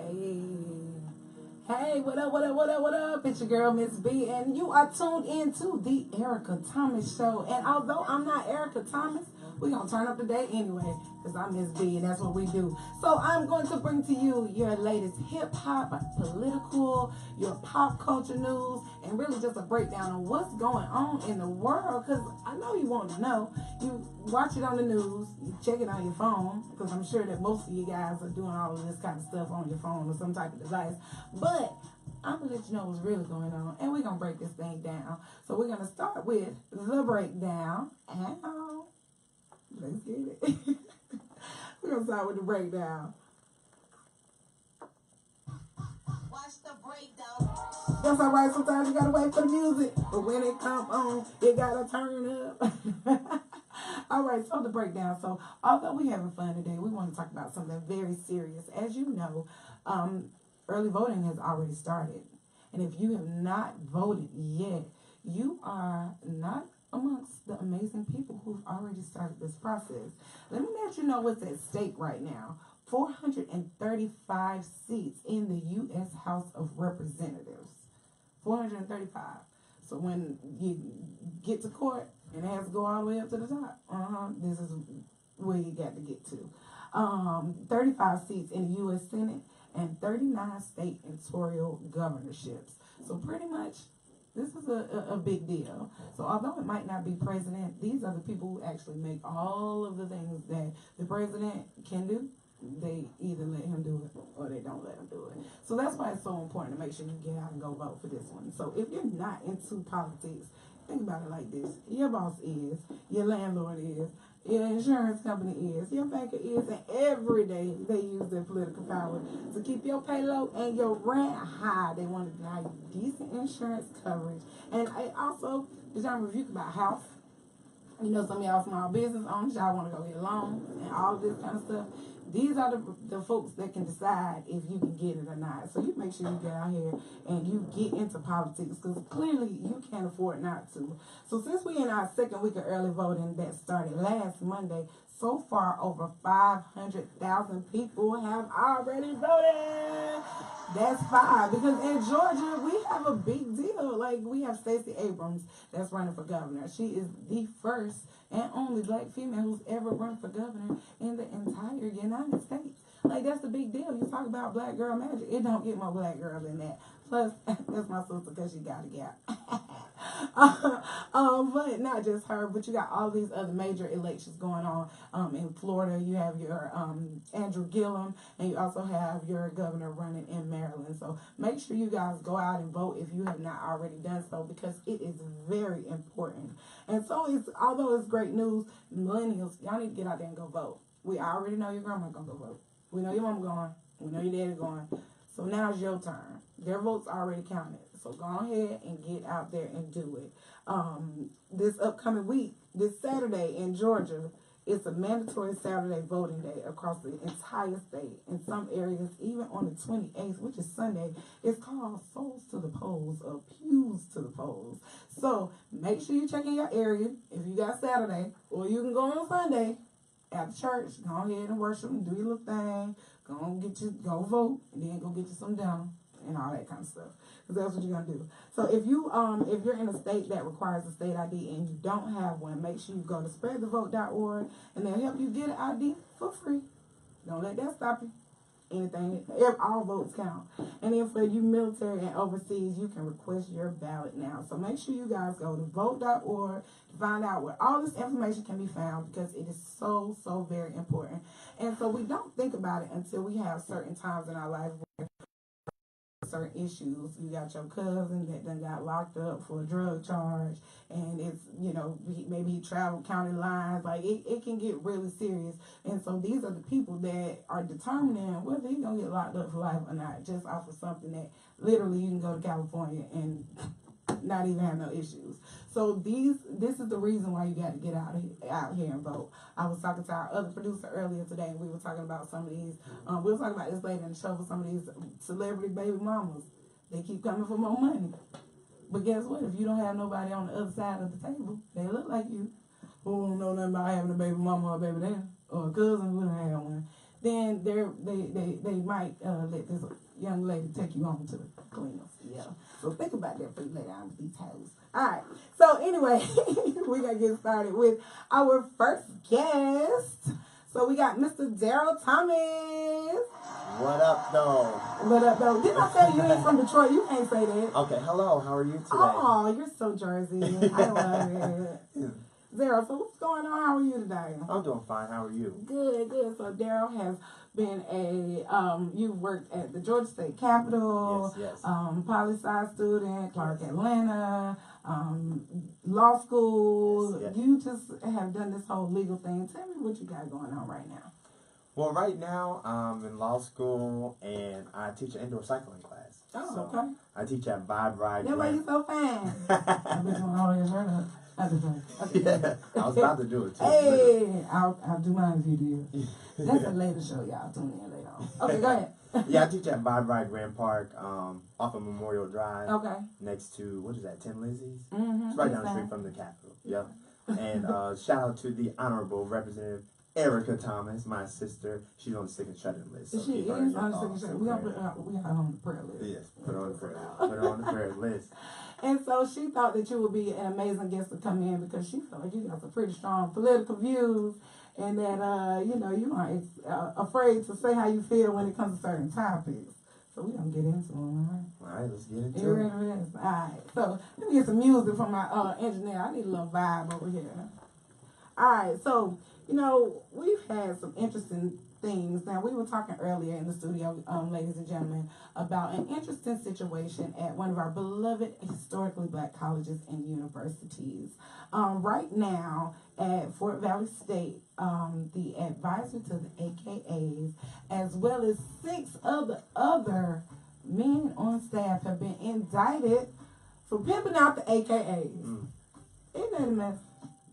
Hey. Hey, what up, what up, what up, what up? It's your girl, Miss B, and you are tuned in to the Erica Thomas Show. And although I'm not Erica Thomas, we're going to turn up the day anyway, because I'm Miss B, and that's what we do. So I'm going to bring to you your latest hip-hop, political, your pop culture news, and really just a breakdown of what's going on in the world, because I know you want to know. You watch it on the news, you check it on your phone, because I'm sure that most of you guys are doing all of this kind of stuff on your phone or some type of device. But I'm going to let you know what's really going on, and we're going to break this thing down. So we're going to start with the breakdown. Ow. Let's get it. We're going to start with the breakdown. Watch the breakdown. That's all right. Sometimes you got to wait for the music. But when it comes on, you got to turn up. All right, so the breakdown. So although we're having fun today, we want to talk about something very serious. As you know, early voting has already started. And if you have not voted yet, you are not amongst the amazing people who've already started this process. Let me let you know what's at stake right now. 435 seats in the U.S. House of Representatives. 435. So when you get to court, and it has to go all the way up to the top, this is where you got to get to. 35 seats in the U.S. Senate and 39 state and territorial governorships. So pretty much, this is a big deal. So although it might not be president, these are the people who actually make all of the things that the president can do. They either let him do it or they don't let him do it. So that's why it's so important to make sure you get out and go vote for this one. So if you're not into politics, think about it like this. Your boss is, your landlord is, your insurance company is, your banker is, and every day they use their political power to keep your pay low and your rent high. They want to deny you decent insurance coverage. And it also determine if you can buy a house. You know, some of y'all small business owners, y'all want to go get loans and all of this kind of stuff. These are the folks that can decide if you can get it or not. So you make sure you get out here and you get into politics, because clearly you can't afford not to. So since we're in our second week of early voting that started last Monday, so far over 500,000 people have already voted. That's 5, because in Georgia we have a big deal. Like, we have Stacey Abrams that's running for governor. She is the first and only black female who's ever run for governor in the entire United States. Like, that's a big deal. You talk about black girl magic. It don't get more black girl than that. Plus, that's my sister, because she got a gap. But not just her, but you got all these other major elections going on. In Florida, you have your Andrew Gillum, and you also have your governor running in Maryland. So make sure you guys go out and vote if you have not already done so, because it is very important. And so, although it's great news, millennials, y'all need to get out there and go vote. We already know your grandma gonna go vote. We know your mama going. We know your daddy going. So now it's your turn. Their votes already counted. So go ahead and get out there and do it. This upcoming week, this Saturday in Georgia, it's a mandatory Saturday voting day across the entire state. In some areas, even on the 28th, which is Sunday, it's called Souls to the Polls or Pews to the Polls. So make sure you check in your area if you got Saturday, or you can go on Sunday at the church. Go ahead and worship and do your little thing. Go vote, and then go get you some dinner and all that kind of stuff, because that's what you're gonna do. So if you're in a state that requires a state ID and you don't have one, make sure you go to spreadthevote.org, and they'll help you get an ID for free. Don't let that stop you. All votes count. And then for you military and overseas, you can request your ballot now. So make sure you guys go to vote.org to find out where all this information can be found, because it is so, so very important. And so we don't think about it until we have certain times in our life where certain issues. You got your cousin that done got locked up for a drug charge, and it's, maybe he traveled county lines. Like, it can get really serious. And so these are the people that are determining whether he's gonna get locked up for life or not, just off of something that literally you can go to California and not even have no issues. So this is the reason why you got to get out here and vote. I was talking to our other producer earlier today, and we were talking about some of these. We were talking about this later in the show, for some of these celebrity baby mamas. They keep coming for more money. But guess what? If you don't have nobody on the other side of the table, they look like you, who don't know nothing about having a baby mama or a baby daddy or a cousin who don't have one. then they might let this young lady take you on to the cleaners. Yeah. So think about that before you lay down with these hoes. Alright. So anyway, we're gonna get started with our first guest. So we got Mr. Daryl Thomas. What up, though? What up, though? Didn't I tell you ain't from Detroit? You can't say that. Okay, hello. How are you today? Oh, you're so Jersey. I love it. Daryl, so what's going on? How are you today? I'm doing fine. How are you? Good, good. So Daryl has been you've worked at the Georgia State Capitol, Yes. poli-sci student, Clark Atlanta, law school. Yes. You just have done this whole legal thing. Tell me what you got going on right now. Well, right now, I'm in law school, and I teach an indoor cycling class. Oh, So, okay. I teach at Vibe Ride. That's why you so fine. I've been doing all your shirt up. Yeah, I was about to do it, too. Hey, I'll do mine if you do. That's a later show, y'all. Tune in later on. Okay, go ahead. Yeah, I teach at Vibe Ride Grand Park, off of Memorial Drive. Okay. Next to, what is that, 10 Lizzie's? Mm-hmm. It's right down the street from the Capitol. Yep. And shout out to the Honorable Representative Erica Thomas, my sister. She's on the sick and shut-in list. So She keep is her in your on the thoughts sick and and shut. prayers. We got her on the prayer list. Yes, put her on the prayer. Put her on the prayer list. And so she thought that you would be an amazing guest to come in because she felt like you got some pretty strong political views and that, you aren't afraid to say how you feel when it comes to certain topics. So we're going to get into them, All right, let's get into you it. ready for this? All right. So let me get some music from my engineer. I need a little vibe over here. All right. So, we've had some interesting things. Now, we were talking earlier in the studio, ladies and gentlemen, about an interesting situation at one of our beloved historically black colleges and universities. Right now at Fort Valley State, the advisor to the AKAs, as well as 6 of the other men on staff have been indicted for pimping out the AKAs. Isn't that a mess?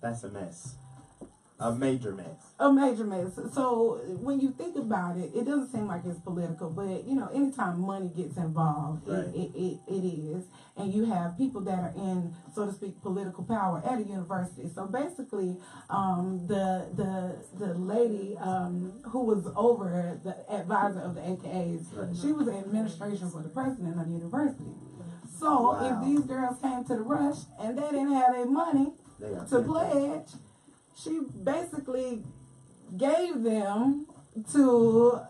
That's a mess. A major mess. A major mess. So when you think about it, it doesn't seem like it's political, but anytime money gets involved, Right. it is. And you have people that are in, so to speak, political power at a university. So basically, the lady who was over the advisor of the AKAs, Right. she was in administration for the president of the university. So Wow. if these girls came to the rush and they didn't have their money They got to pimped. pledge, she basically gave them to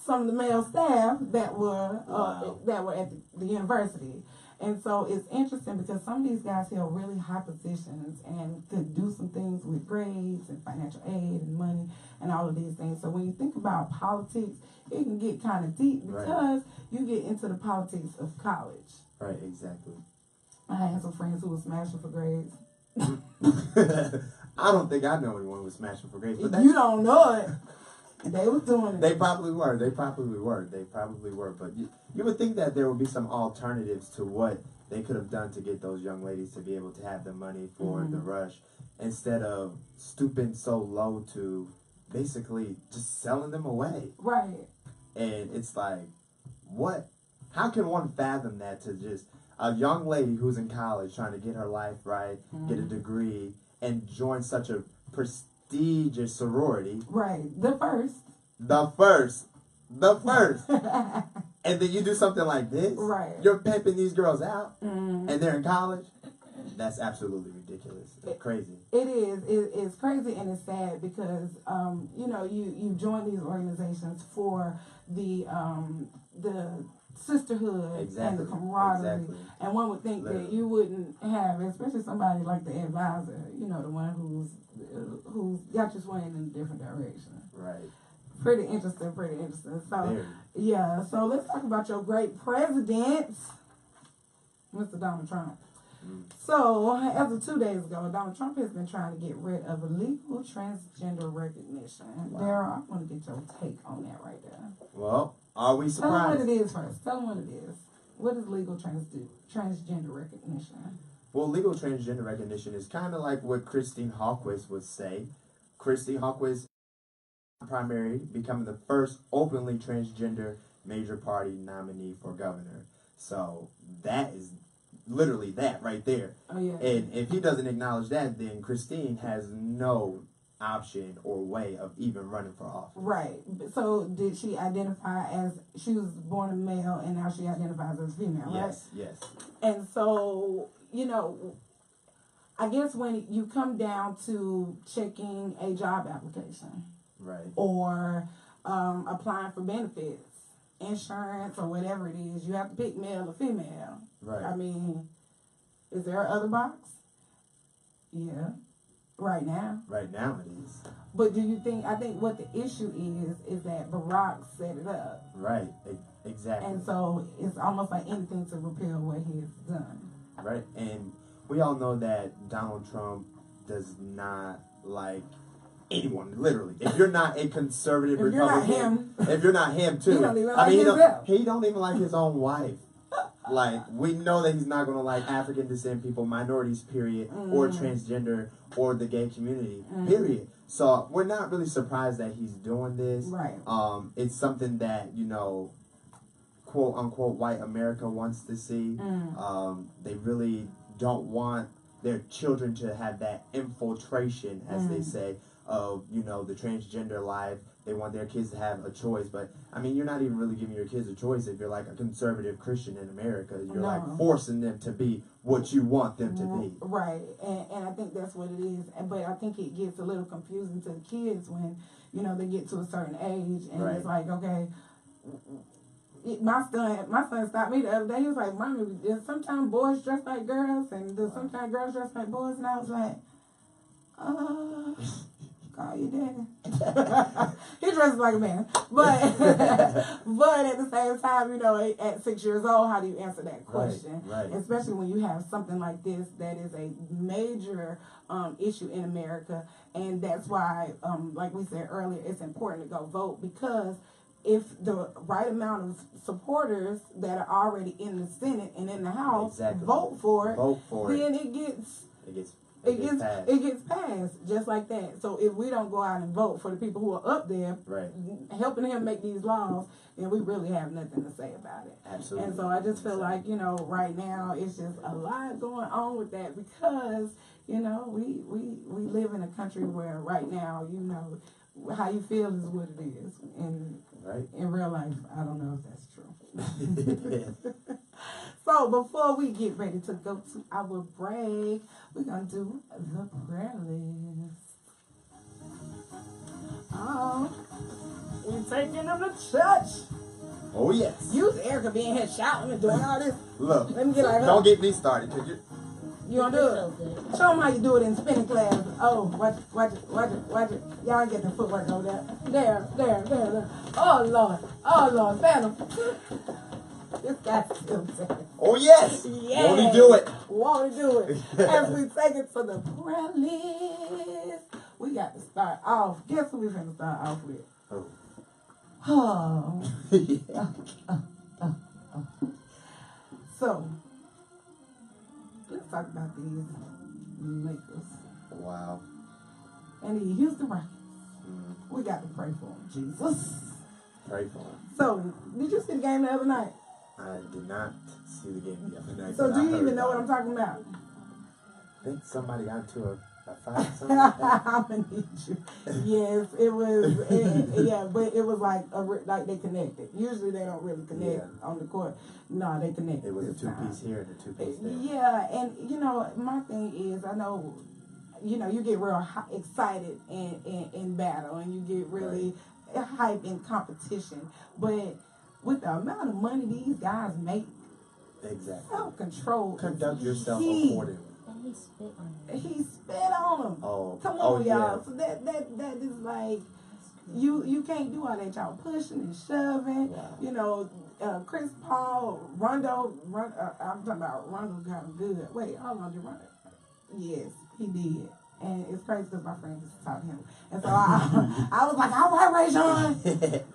some of the male staff that were Wow. at the university. And so it's interesting because some of these guys held really high positions and could do some things with grades and financial aid and money and all of these things. So when you think about politics, it can get kind of deep because you get into the politics of college. Right, exactly. I had some friends who were smashing for grades. I don't think I know anyone who was smashing for grades, but You don't know it. They was doing it. they probably were. But you would think that there would be some alternatives to what they could have done to get those young ladies to be able to have the money for the rush, instead of stooping so low to basically just selling them away. Right. And it's like, what? How can one fathom that, to just a young lady who's in college trying to get her life right, get a degree, and join such a prestigious sorority? Right. The first. And then you do something like this? Right. You're pimping these girls out, and they're in college? That's absolutely ridiculous. It's crazy. It is. It's crazy and it's sad because you join these organizations for the sisterhood and the camaraderie, and one would think that you wouldn't have, especially somebody like the advisor, the one who's got you swaying in a different direction. Right. Pretty interesting. So yeah. So let's talk about your great president, Mr. Donald Trump. So, as of 2 days ago, Donald Trump has been trying to get rid of illegal transgender recognition. Wow. Daryl, I want to get your take on that right there. Well, are we Tell them surprised? what it is first. Tell them what it is. What is legal transgender recognition? Well, legal transgender recognition is kind of like what Christine Hawkins would say. Christine Hawkins primary, becoming the first openly transgender major party nominee for governor. So that is literally that right there. Oh, yeah. And if he doesn't acknowledge that, then Christine has no option or way of even running for office. Right. So did she identify as, she was born a male and now she identifies as female, right? Yes. And so, I guess when you come down to checking a job application, Right. or applying for benefits, insurance, or whatever it is, you have to pick male or female. Right. I mean, is there another box? Yeah. Right now. Right now it is. But do you think, I think what the issue is that Barack set it up. Right. Exactly. And so it's almost like anything to repeal what he's done. Right. And we all know that Donald Trump does not like anyone, literally. If you're not a conservative If you're not Republican, him, if you're not him too, he don't even like he himself. he don't even like his own wife. Like, we know that he's not going to like African descent people, minorities, period, or transgender, or the gay community, period. So we're not really surprised that he's doing this. Right. It's something that, quote unquote white America wants to see. They really don't want their children to have that infiltration, as they say, of, the transgender life. They want their kids to have a choice. But, I mean, you're not even really giving your kids a choice if you're like a conservative Christian in America. You're like forcing them to be what you want them to be. Right. And I think that's what it is. But I think it gets a little confusing to the kids when, they get to a certain age. And it's like, okay, my son stopped me the other day. He was like, Mommy, sometimes boys dress like girls and sometimes girls dress like boys. And I was like, call you daddy. He dresses like a man. But but at the same time, at 6 years old, how do you answer that question? Right. Especially when you have something like this that is a major issue in America. And that's why, like we said earlier, it's important to go vote, because if the right amount of supporters that are already in the Senate and in the House vote for it, then it gets passed just like that. So if we don't go out and vote for the people who are up there, helping him make these laws, then we really have nothing to say about it. Absolutely. And so I just feel like, right now it's just a lot going on with that, because, we live in a country where right now, how you feel is what it is. And in real life, I don't know if that's true. So before we get ready to go to our break, we're going to do the prayer list. Oh, we're taking them to church. Oh, yes. Use Erica being here shouting and doing all this. Look, let me get like her. Don't get me started, because you gonna do it? Show them how you do it in spinning class. Oh, watch it. Y'all get the footwork over there. There. Oh, Lord, Phantom. This guy's still saying. Oh, yes. Won't he do it? Won't he do it? As we take it to the prayer list, we got to start off. Guess who we're going to start off with? Oh. So, let's talk about these Lakers. Wow. And the Houston Rockets. We got to pray for them, Jesus. Pray for them. So, did you see the game the other night? I did not see the game the other night. So, do you even know what I'm talking about? I think somebody got into a fight. Something like that. I'm gonna need you. Yes, it was. But it was like they connected. Usually they don't really connect on the court. No, they connected. It was a two-piece here and a two-piece there. Yeah, and my thing is, I know, you get real excited in battle, and you get really hype in competition. But with the amount of money these guys make, self-control. Conduct yourself accordingly. He spit on him. He spit on him. Oh, come on, y'all. Yeah. So that is like, you can't do all that, y'all pushing and shoving. Wow. Chris Paul, Rondo. I'm talking about Rondo got good. Wait, hold on, did Rondo? Yes, he did. And it's crazy because my friend just taught him. And so I was like, all right, Rayshawn,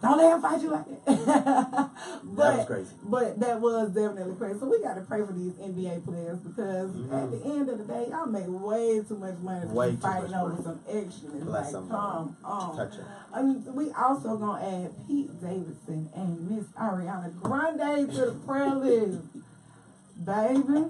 don't let him fight you like that. That was crazy. But that was definitely crazy. So we got to pray for these NBA players, because at the end of the day, y'all make way too much money to be fighting over some extra. It's come on. Touch it. We also going to add Pete Davidson and Miss Ariana Grande to the prayer list. Baby.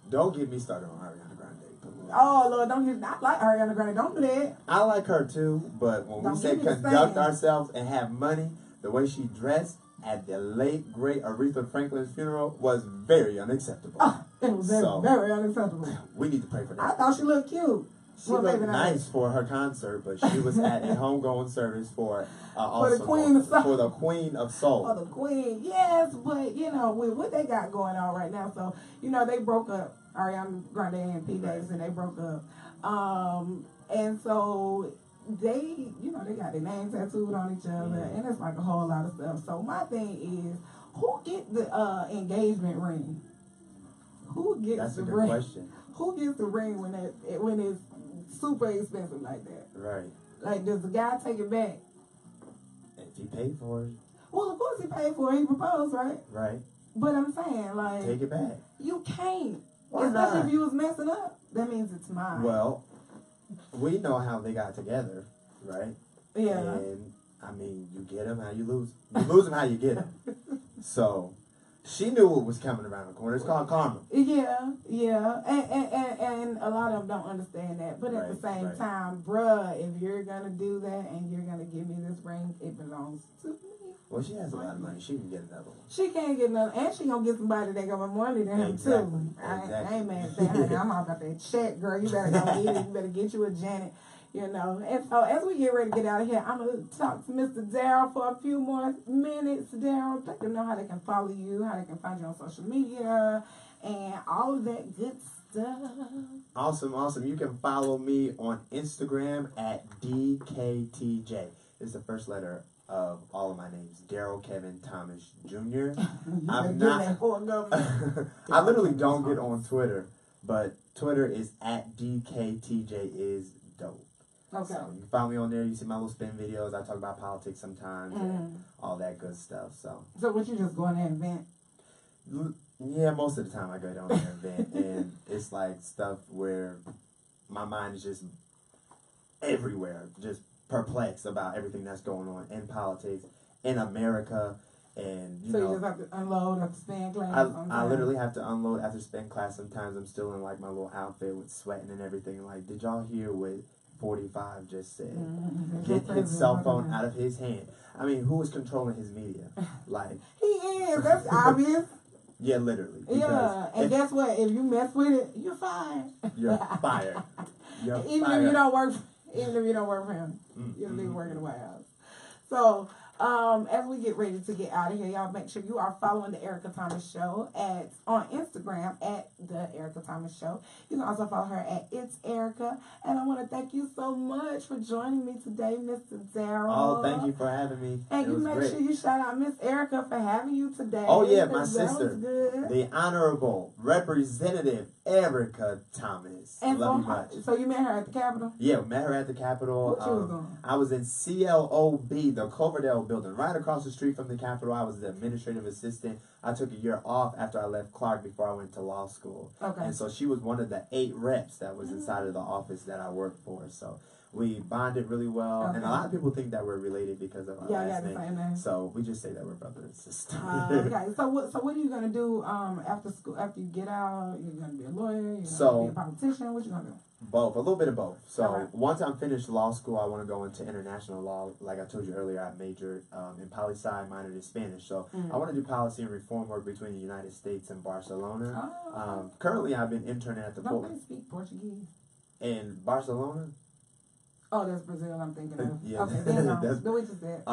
Don't get me started on Ariana Grande. Oh Lord, don't get. I like Ariana Grande. Don't do that. I like her too, but when Don't we say give me the conduct same. ourselves and have money, the way she dressed at the late great Aretha Franklin's funeral was very unacceptable. Oh, it was very, So- very unacceptable. We need to pray for I that. thought she looked cute. She Well, looked maybe not. nice for her concert, but she was at a homegoing service for the awesome Queen of Soul. for the Queen of Soul. Oh, the Queen, yes, but you know, with what they got going on right now, so you know they broke up. Ariana Grande and P. Davidson, they broke up, and so they, you know, they got their names tattooed on each other, and it's like a whole lot of stuff. So my thing is, who gets the engagement ring? Who gets That's the a good ring? question. Who gets the ring when it's super expensive like that? Right. Like, does the guy take it back? If he paid for it, Well, of course he paid for it. He proposed, right? right. But I'm saying, like, Take it back. you can't. Why Especially not? if you was messing up. That means it's mine. Well, we know how they got together, right? Yeah. And I mean, you get them how you lose. You lose them how you get them. So she knew what was coming around the corner. It's called karma. Yeah, yeah. And a lot of them don't understand that. But at the Right, same right. time, bruh, if you're going to do that and you're going to give me this ring, it belongs to me. Well, she has a lot of money. She can get another one. She can't get nothing. And she going to get somebody that got more money than him, Exactly, too. exactly. I ain't mad at that, honey. I'm all about that check, girl. You better go get it. You better get you a Janet. You know, and so as we get ready to get out of here, I'm going to talk to Mr. Darryl for a few more minutes. Darryl, let them know how they can follow you, how they can find you on social media, and all of that good stuff. Awesome, awesome. You can follow me on Instagram at DKTJ. It's the first letter of all of my names. Daryl Kevin Thomas Jr. I'm not. I literally don't get on Twitter, but Twitter is at DKTJ is dope. Okay. So you can follow me on there. You see my little spin videos. I talk about politics sometimes and all that good stuff. So So, you just go in there and vent? yeah, most of the time I go down there and vent, and it's like stuff where my mind is just everywhere, just perplexed about everything that's going on in politics in America, and you So know. you just have to unload after spin class? I sometimes? literally have to unload after spin class. Sometimes I'm still in like my little outfit with sweating and everything. Like, did y'all hear what 45 just said? Mhm. Get his cell phone out of his hand. I mean, who is controlling his media? Like, He is. That's obvious. yeah, literally. Yeah. Because And if guess what? If you mess with it, you're fired. you're fired. You're Even fired. if you don't work, even if you don't work for him, you'll be working the White House. So, as we get ready to get out of here, y'all make sure you are following the Erica Thomas Show on Instagram at the Erica Thomas Show. You can also follow her at It's Erica. And I want to thank you so much for joining me today, Mr. Darryl. Oh, thank you for having me. And It you was make great. sure you shout out Miss Erica for having you today. Oh yeah, my 'cause that sister, was good. the Honorable Representative Erica Thomas. And Love you so, much. so you met her at the Capitol? Yeah, met her at the Capitol. What you was doing? I was in CLOB, the Cloverdale building, right across the street from the Capitol. I was the administrative assistant. I took a year off after I left Clark before I went to law school. Okay. And so she was one of the 8 reps that was inside of the office that I worked for. So we bonded really well. And Okay. a lot of people think that we're related because of our Yeah, I last got the name. same name. So we just say that we're brother and sister. Okay, so what are you gonna do after school? After you get out, you're gonna be a lawyer. You're gonna So- be a politician. What you gonna do? Both, a little bit of both. So Alright. once I'm finished law school, I want to go into international law. Like I told you earlier, I majored in poli-sci, minored in Spanish. So I want to do policy and reform work between the United States and Barcelona. Oh, Currently, I've been interning at the don't port they speak Portuguese? in Barcelona. Oh, that's Brazil. I'm thinking of. Yeah, Okay, then that's- the way you said.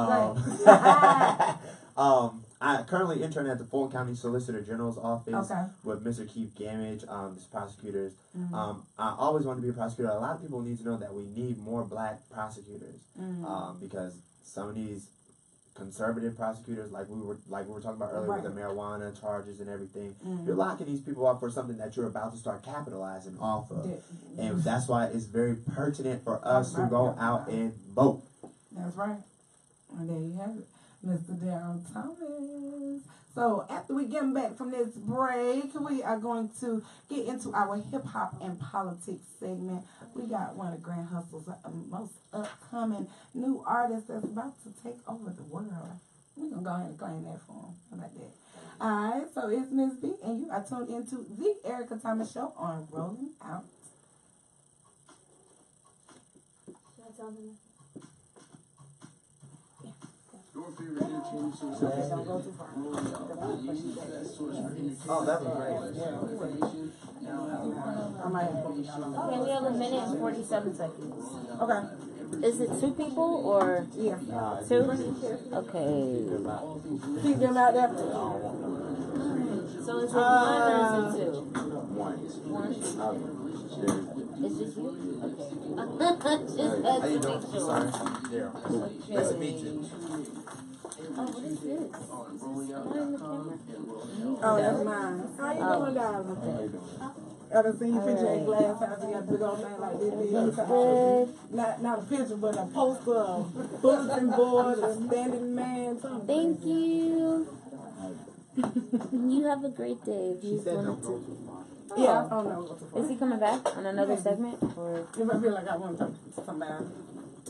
I currently intern at the Fulton County Solicitor General's office Okay. with Mr. Keith Gamage, his prosecutors. Mm. I always wanted to be a prosecutor. A lot of people need to know that we need more black prosecutors Mm. because some of these conservative prosecutors, like we were talking about earlier with the marijuana charges and everything, you're locking these people up for something that you're about to start capitalizing off of. And that's why it's very pertinent for us to go out and vote. That's right. And there you have it, Mr. Darryl Thomas. So after we get back from this break, we are going to get into our hip hop and politics segment. We got one of the Grand Hustle's most upcoming new artists that's about to take over the world. We're going to go ahead and claim that for him. How about that? All right, so it's Miss B, and you are tuned into the Erica Thomas Show on Rolling Out. something? Your favorite entertainment source. Don't go too far. Oh, that was great. I might. Okay, we have a minute and 47 seconds. Okay. Is it 2 people or Yeah. 2? Okay. Keep them out there. So is it 1 or is it 2? One. 1? It's just you? Okay. Just How had you to doing? make sure. Sorry. Daryl. Nice to meet you. Oh, what is this? Am I in the camera? Oh, that's mine. How you doing, darling? I done seen you picture at Glass House. You got a big old thing like this. Good. Not a picture, but a poster, a bulletin board, a standing man, something. Thank you. You have a great day. If you She said wanted don't go to. too far. Yeah, I don't know what the fuck. Is he coming back on another segment? Or If I feel like I want to talk to somebody.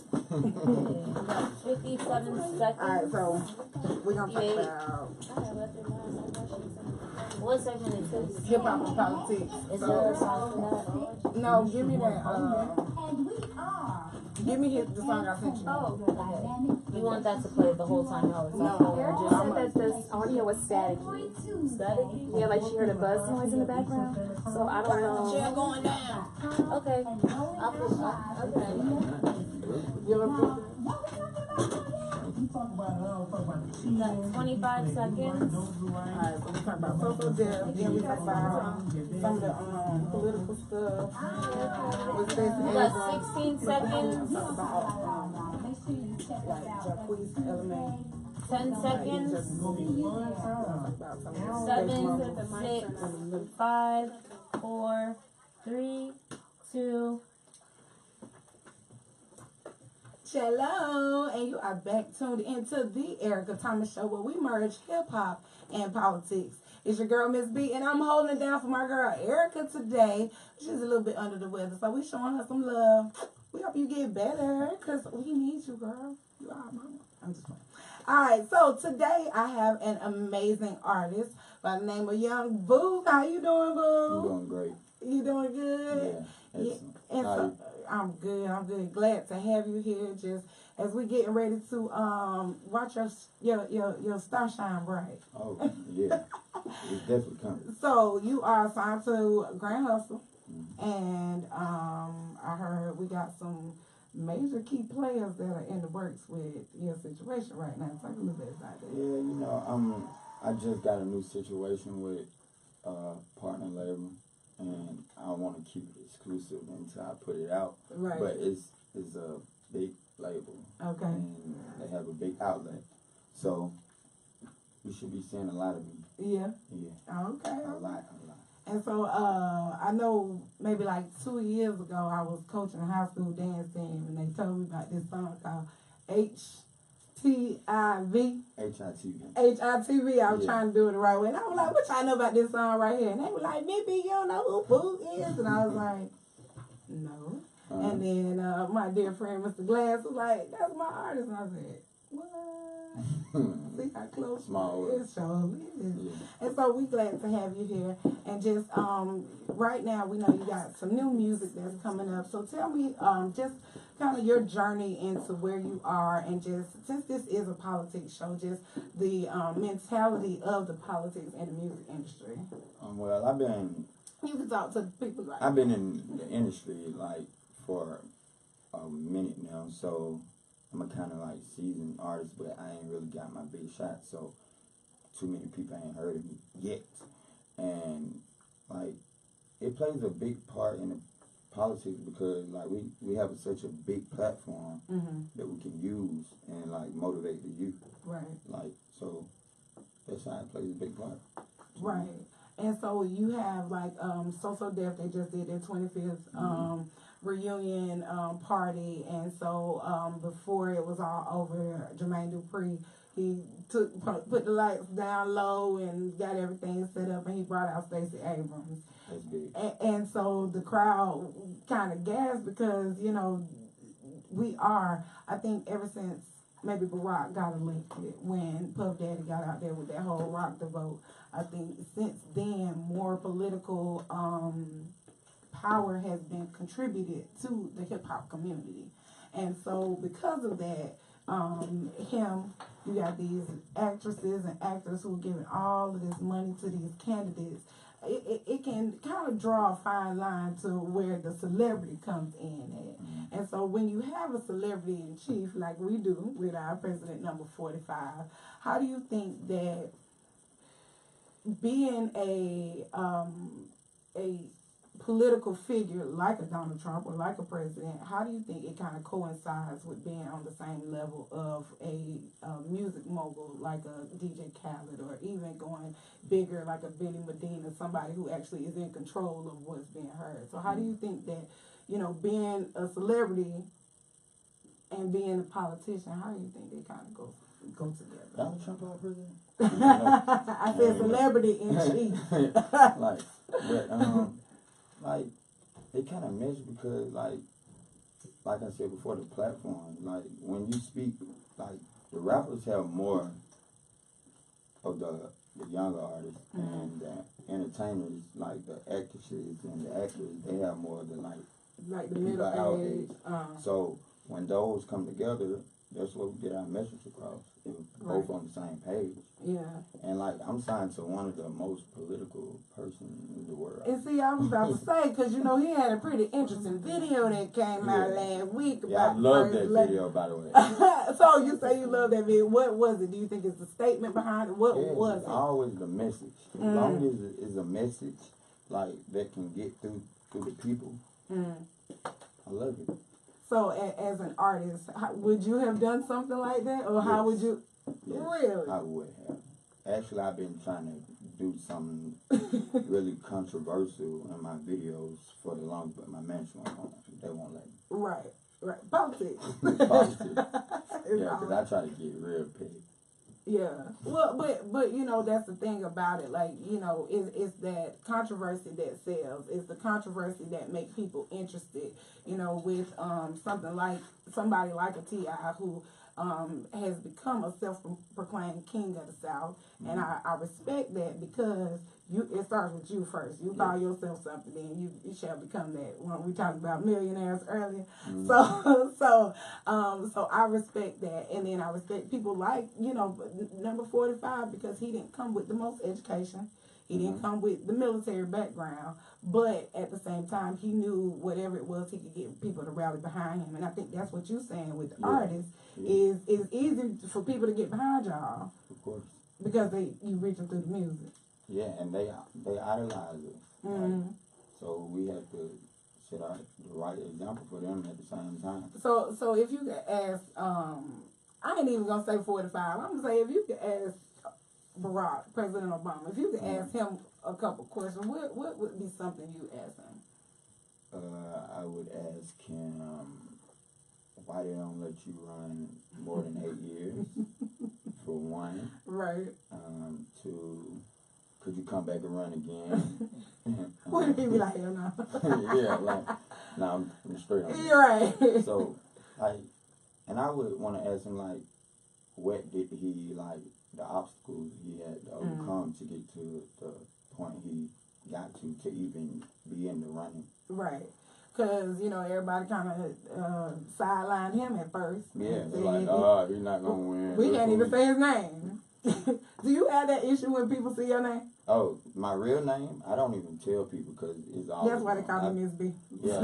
57 seconds? Alright, so we're going to talk about What segment is this? hip hop and politics. Is there a song for that? No, give me that. Give me the song I sent you. You want that to play the whole time I was No. on? Eric just said that this audio was staticky. Static? Yeah, like she heard a buzz noise in the background. So I don't know. Chair going down. Okay. I'll put okay. Give us 25 seconds. Alright, so we talk about social death, then we talk about some of the political stuff. With this You got 16 seconds. talk about like Jacquees element. 10 seconds. About some of the 7, 6, 5, 4, 3, 2. Hello, and you are back tuned into the Erica Thomas Show, where we merge hip hop and politics. It's your girl Miss B, and I'm holding it down for my girl Erica today. She's a little bit under the weather, so we showing her some love. We hope you get better, cause we need you, girl. You are mama. I'm just playing. All right, so today I have an amazing artist by the name of Young Boo. How you doing, Boo? I'm doing great. You doing good? Yeah. And How so, you- I'm good. I'm good. Glad to have you here. Just as we getting ready to watch your star shine bright. Oh, yeah. It's definitely coming. So you are signed to Grand Hustle, and I heard we got some major key players that are in the works with your situation right now. Talk a little bit about that. Yeah, you know, I just got a new situation with partner label, and I want to keep it exclusive until I put it out. Right. But it's a big label, Okay. and they have a big outlet, so you should be seeing a lot of me. Yeah. Yeah, Okay. a lot. And so I know maybe like 2 years ago I was coaching a high school dance team, and they told me about this song called HITV. HITV. HITV. I was Yeah. trying to do it the right way. And I was like, what y'all know about this song right here? And they were like, maybe you don't know who Boo is. And I was like, no. And then my dear friend Mr. Glass was like, that's my artist. And I said, what? See how close Small it is. Surely is. Yeah. And so we glad to have you here. And just right now we know you got some new music that's coming up. So tell me just kind of your journey into where you are, and just since this is a politics show, just the mentality of the politics and the music industry. Well, You can talk to the people right I've been in the industry like for a minute now, so I'm a kind of like seasoned artist, but I ain't really got my big shot, so too many people ain't heard of me yet. And like it plays a big part in the politics because like we have such a big platform that we can use and like motivate the youth. Right. Like so that's how it plays a big part. Right. And so you have like So Deaf, they just did their 25th reunion party, and so before it was all over, Jermaine Dupri, he put the lights down low and got everything set up, and he brought out Stacey Abrams. That's big. And so the crowd kind of gasped because, you know, I think ever since maybe Barack got elected, when Puff Daddy got out there with that whole rock the vote, I think since then more political power has been contributed to the hip hop community. And so because of that, you got these actresses and actors who are giving all of this money to these candidates. It can kind of draw a fine line to where the celebrity comes in at. And so when you have a celebrity in chief like we do with our president number 45, how do you think that being a political figure like a Donald Trump or like a president, how do you think it kind of coincides with being on the same level of a music mogul like a DJ Khaled, or even going bigger like a Benny Medina, somebody who actually is in control of what's being heard? So how do you think that, being a celebrity and being a politician, how do you think they kind of go together? Donald Trump our president? I said celebrity in chief. Like they kind of mesh because like I said before, the platform, like when you speak, like the rappers have more of the younger artists, and the entertainers, like the actresses and the actors, they have more of the like the people middle our age. So when those come together, that's what we get our message across. If we're both on the same page. Yeah. And like I'm signed to one of the most political persons in the world. And see, I was about to say, because he had a pretty interesting video that came out last week. Yeah, I love that video, by the way. So you say you love that video. What was it? Do you think it's the statement behind it? What was it? Always the message. As long as it's a message like that can get through the people, I love it. So as an artist, would you have done something like that? Or how would you? Yes, really? I would have. Actually, I've been trying to do something really controversial in my videos for the longest, but my management they won't let me. Right. Politics. Politics. Yeah, because I try to get real petty. Yeah. Well, but that's the thing about it. Like, it's that controversy that sells. It's the controversy that makes people interested. With something like somebody like a T.I. who has become a self-proclaimed king of the South, and I respect that because it starts with you first. You call yourself something, then you shall become that. When we talked about millionaires earlier, so I respect that, and then I respect people like number 45 because he didn't come with the most education. He didn't come with the military background, but at the same time, he knew whatever it was, he could get people to rally behind him. And I think that's what you're saying with the artists is easy for people to get behind y'all. Of course. Because you reach them through the music. Yeah, and they idolize us. Right? So we have to set out the right example for them at the same time. So if you could ask, I ain't even gonna say 45. I'm gonna say if you could ask Barack, President Obama, if you could ask him a couple questions, what would be something you ask him? I would ask him why they don't let you run more than 8 years, for one. Right. Two, could you come back and run again? Would he be like, hell no? Yeah, like, no, I'm straight on You're right. So, like, and I would want to ask him, like, what did he, like, the obstacles he had to overcome to get to the point he got to even be in the running. Right. Because, everybody kind of sidelined him at first. Yeah, they're like, he's not going to win. We can't even say his name. Do you have that issue when people see your name? Oh, my real name? I don't even tell people because it's always... That's why they call me Miss B. Yeah,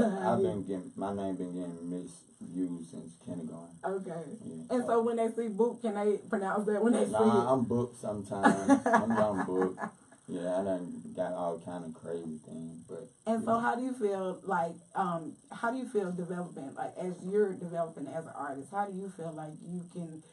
my name been getting misused since kindergarten. Okay. Yeah, and so when they see Book, can they pronounce that when they see it? I'm Book sometimes. I'm young Book. Yeah, I done got all kind of crazy things, but... And so how do you feel, like, how do you feel developing, like, as you're developing as an artist, how do you feel like you can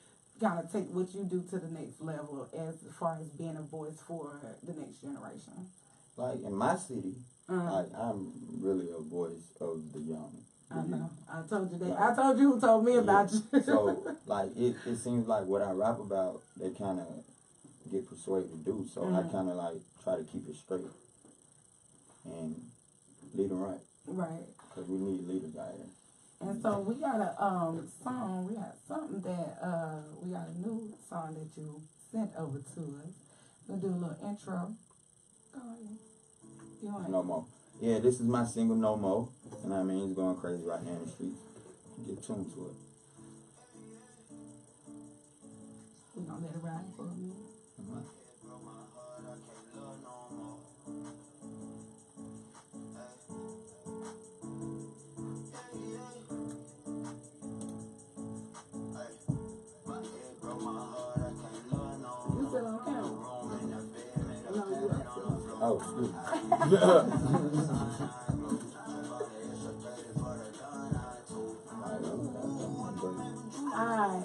kind of take what you do to the next level as far as being a voice for the next generation? Like, in my city, like, I'm really a voice of the young. I know. I told you that. Like, I told you who told me about you. So, like, it seems like what I rap about, they kind of get persuaded to do. So I kind of, like, try to keep it straight and lead them right. Right. Because we need leaders out here. And so we got a song, we got something that, we got a new song that you sent over to us. We'll do a little intro. Go ahead. No More. Yeah, this is my single, No More. And I mean, it's going crazy right now in the streets. get tuned to it. We're gonna let it ride for a minute. Mhm. You still on camera? No, you are still on camera. Oh, excuse me. Alright.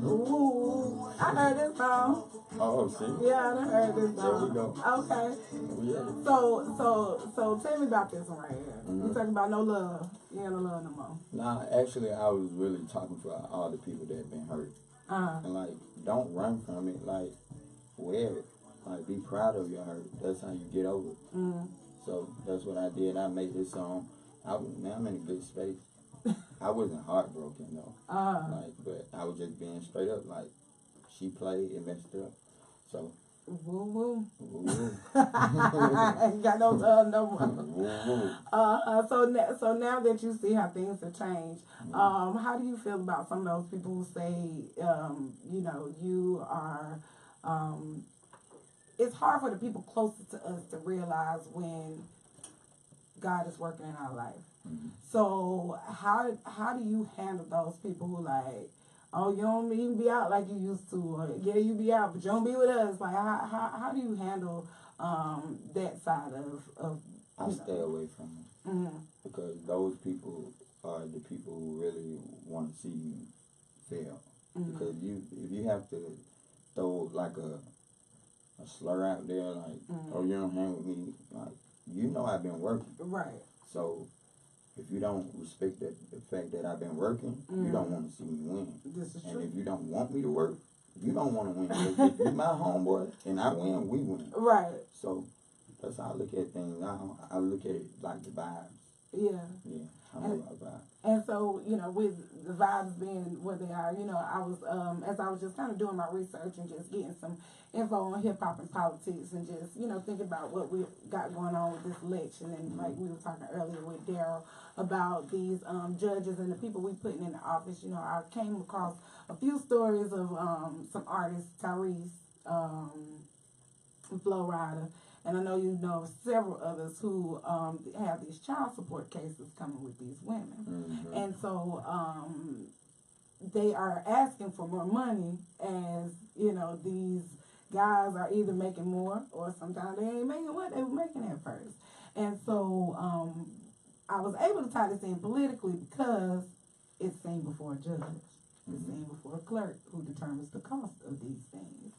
Ooh, I heard this song. Oh, see? Yeah, I done heard this There we song. go. Okay. Yeah. So tell me about this one right here. Mhm. You talking about no love. You ain't no love no more. Nah, actually, I was really talking for all the people that have been hurt. And, like, don't run from it. Like, wear it. Like, be proud of your hurt. That's how you get over it. Mm. So, that's what I did. I made this song. Now I'm in a good space. I wasn't heartbroken, though. Like, but I was just being straight up. Like, she played and messed up. So, Woo woo. woo-woo. Ain't got no love no more. Woo-woo. So now that you see how things have changed, how do you feel about some of those people who say, you know, you are, it's hard for the people closest to us to realize when God is working in our life. Mhm. So how do you handle those people who like, oh, you don't even be out like you used to, or yeah, you be out, but you don't be with us. Like, how do you handle that side of I stay away from them. Mm-hmm. Because those people are the people who really want to see you fail. Mm-hmm. Because if you have to throw like a slur out there, like, oh, you don't hang with me, like, you know I've been working. Right. So if you don't respect the fact that I've been working, you don't want to see me win. This is And true. if you don't want me to work, you don't want to win. If you're my homeboy and I win, we win. Right. So that's how I look at things now. I look at it like the vibes. Yeah. Yeah, I'm about vibes. And so, you know, with the vibes being where they are, you know, I was, as I was just kind of doing my research and just getting some info on hip hop and politics and just, you know, thinking about what we got going on with this election. And like we were talking earlier with Daryl about these judges and the people we putting in the office, you know, I came across a few stories of some artists, Tyrese, Flo Rida, and I know you know several others who have these child support cases coming with these women. Mm-hmm. And so they are asking for more money, as, you know, these guys are either making more or sometimes they ain't making what they were making at first. And so I was able to tie this in politically because it's seen before a judge. It's seen before a clerk who determines the cost of these things.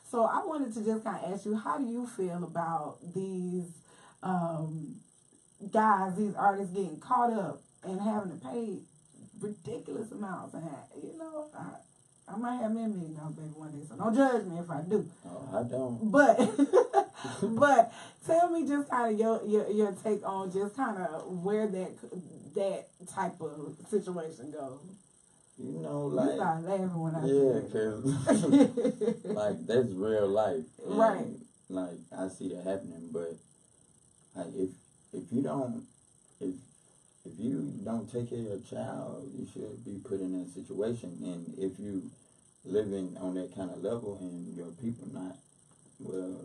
So I wanted to just kind of ask you, how do you feel about these guys, these artists getting caught up and having to pay ridiculous amounts? And, you know, I might have me a $1 million baby one day, so don't judge me if I do. Oh, I don't. But but tell me just kind of your take on just kind of where that type of situation goes. You know, You like, start laughing when I yeah, say because, like, that's real life. And, Right. like, I see that happening, but, like, if you don't take care of your child, you should be put in that situation. And if you living on that kind of level and your people not, well,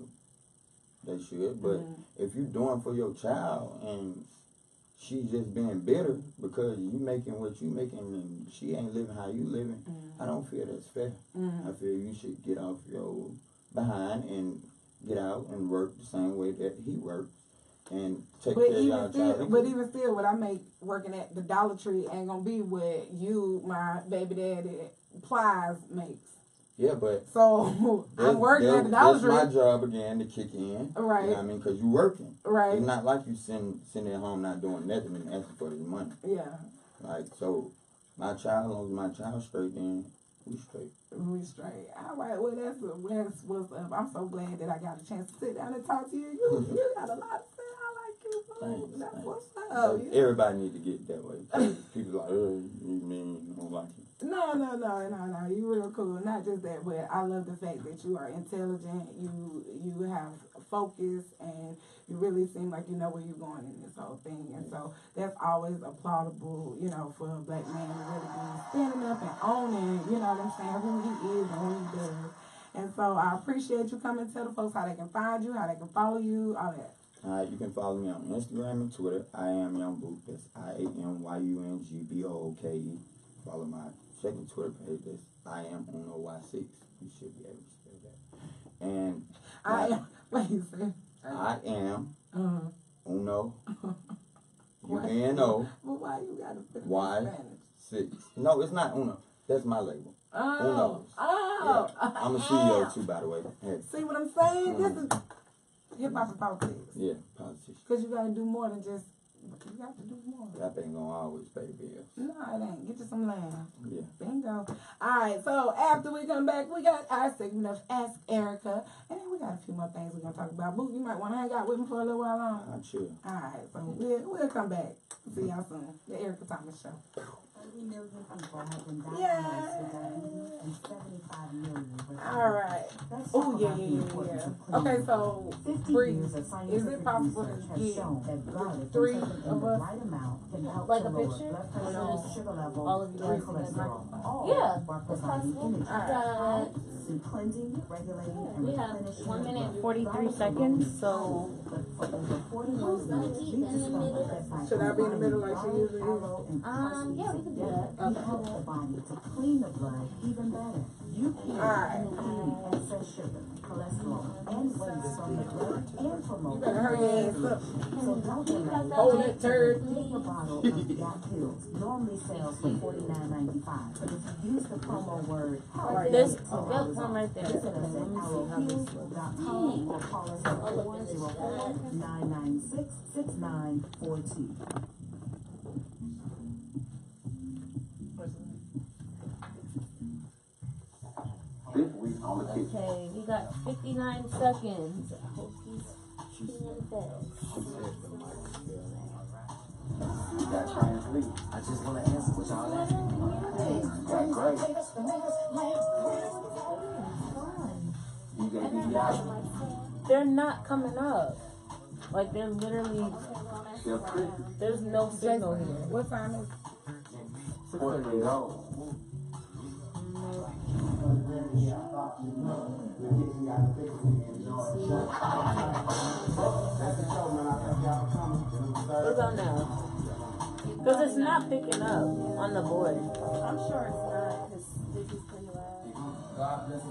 they should. But if you doing for your child and she's just being bitter because you making what you making and she ain't living how you living, I don't feel that's fair. I feel you should get off your behind and get out and work the same way that he works and take care of y'all child. But even still, what I make working at the Dollar Tree ain't gonna be what you, my baby daddy, Plies makes. Yeah, but so I'm working at the Dollar Tree. That's my job again to kick in. Right. You know what I mean? Because you working. Right. It's not like you sitting at home not doing nothing and asking for this money. Yeah. Like, so my child, as long as my child's straight, then we straight. We straight. All right. Well, that's what's up. I'm so glad that I got a chance to sit down and talk to you. You got a lot to say. I like Thanks. That's what's So up. everybody need to get that way. People like, oh, you mean, don't like it. No. You real cool. Not just that, but I love the fact that you are intelligent. You have focus, and you really seem like you know where you're going in this whole thing. And so that's always applaudable, for a black man to really be standing up and owning, you know what I'm saying, who he is and what he does. And so I appreciate you coming to tell the folks how they can find you, how they can follow you, all that. You can follow me on Instagram and Twitter. I am Young Book. That's IAMYUNGBOOKE. Follow my second Twitter page. That's I am Uno Y6. You should be able to spell that. And I am. What you say? I am Uno UNO. Well, why you gotta spell Y6. No, it's not Uno. That's my label. Uno. Oh. Yeah. I'm a CEO too, by the way. Hey. See what I'm saying? This is hip hop and politics. Yeah, politician. Because you gotta do more than just. You got to do more. That ain't gonna always pay bills. No, it ain't. Get you some land. Yeah. Bingo. Alright, so after we come back, we got our segment of Ask Erica. And then we got a few more things we're going to talk about. Boo, you might want to hang out with me for a little while longer. I'm sure. Alright, so we'll come back. See y'all soon. The Erica Thomas Show. 30 million people have been diagnosed with diabetes and 75 million with Alright. Oh, yeah. Okay, so, Bree, is it possible to get 3 of us? right amount can help Like to a lower picture? blood pressure, sugar level, All of you and guys in cholesterol, all Yeah, while it's providing possible. energy. Alright. Through cleansing, regulating, and We have replenishing 1 minute and blood 43 flow. seconds, so But for over 40 years now, we discovered that by Should I be in the middle like she combining usually is? aloe and yeah, we can do that. we help the body to clean the blood even better. You can clean excess sugar, cholesterol, and waste from the blood and promote. You better hurry your ass up. So don't delay. Hold that turd. Take a bottle of Yak Pills. Normally sells for $49.95, but if you use the promo word HEALTH, There's $10 one right there. visit us Let at me see how this looks. arrowheels.com or call us at 404-996-6942. This week on the kitchen. Okay, we got 59 seconds. I hope he's feeling fast. You got translate. I just want to answer what y'all asking. That's great. You gonna be out. They're not coming up. Like, they're literally, Chef Chris, there's no signal here. What time is 40 years old. What about now? Because it's not picking up on the board. I'm sure it's not, because Vicky's pretty loud.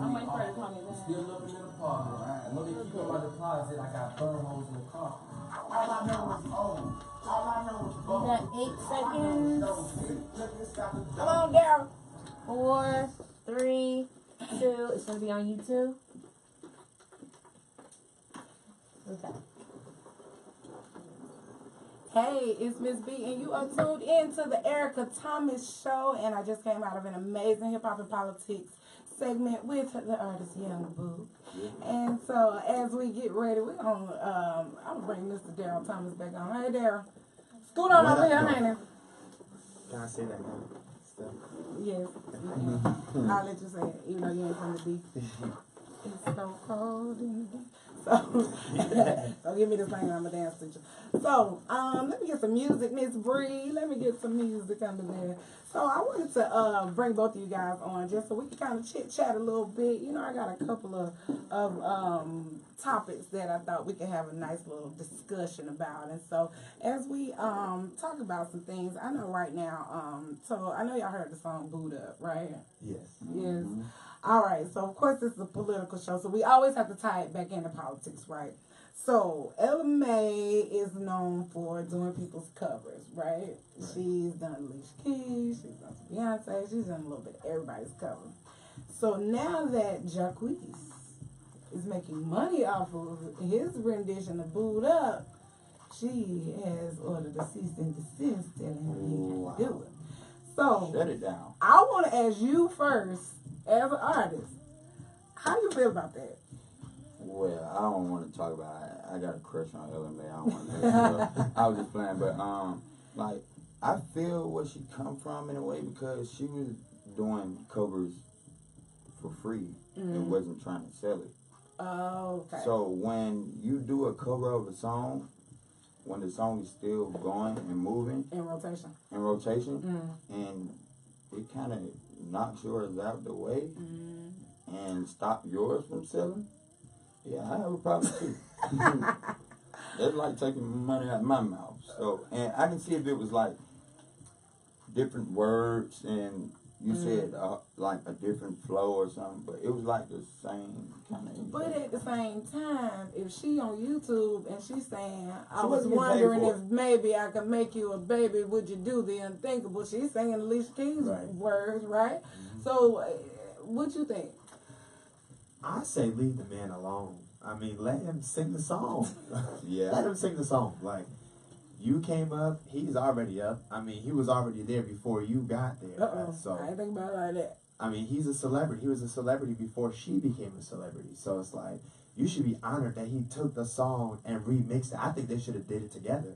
I'm waiting for her to call me back. Still living in the apartment, right? I know they keep on my deposit. I got burn holes in the car. All I know is old. All I know is We got 8 seconds. Come on, Daryl. 4, 3, 2. It's going to be on YouTube. Okay. Hey, it's Miss B, and you are tuned in to the Erica Thomas Show, and I just came out of an amazing hip hop and politics segment with the artist Young Boo. And so as we get ready, we're gonna I'm gonna bring Mr. Daryl Thomas back on. Hey, Daryl, scoot on over here, man. Can I say that now? Still? Yes, I'll let you say it, even though you ain't from the D. It's so cold in here. So, so give me the thing, I'm a dance teacher. So, let me get some music, Miss Bree. Let me get some music under there. So, I wanted to bring both of you guys on just so we can kind of chit-chat a little bit. You know, I got a couple of topics that I thought we could have a nice little discussion about. And so, as we talk about some things, I know right now, so I know y'all heard the song Boot Up, right? Yes. Yes. All right, so of course this is a political show, so we always have to tie it back into politics, right? So Ella May is known for doing people's covers, right? She's done Alicia Keys, she's done Beyonce, she's done a little bit of everybody's cover. So now that Jacquees is making money off of his rendition of Boot Up, she has ordered a cease and desist telling him he can't do it. So Shut it down. I want to ask you first, as an artist, how do you feel about that? Well, I don't want to talk about it. I I got a crush on Ellen May. I don't want to. I was just playing, but like I feel where she come from in a way because she was doing covers for free and wasn't trying to sell it. Oh, okay. So when you do a cover of a song, when the song is still going and moving in rotation, and it kind of knocks yours out the way and stop yours from selling, yeah, I have a problem too. That's like taking money out of my mouth. So, and I can see if it was like different words and you said like a different flow or something, but it was like the same kind of. But at the same time, if she on YouTube and she's saying, I She was wasn't getting paid wondering for if it. maybe I could make you a baby, would you do the unthinkable? She's saying Alicia Keys' words, right? So, what you think? I say leave the man alone. I mean, let him sing the song. Yeah. Let him sing the song. Like, you came up, he's already up. I mean, he was already there before you got there. So I ain't think about it like that. I mean, he's a celebrity. He was a celebrity before she became a celebrity. So it's like, you should be honored that he took the song and remixed it. I think they should have did it together.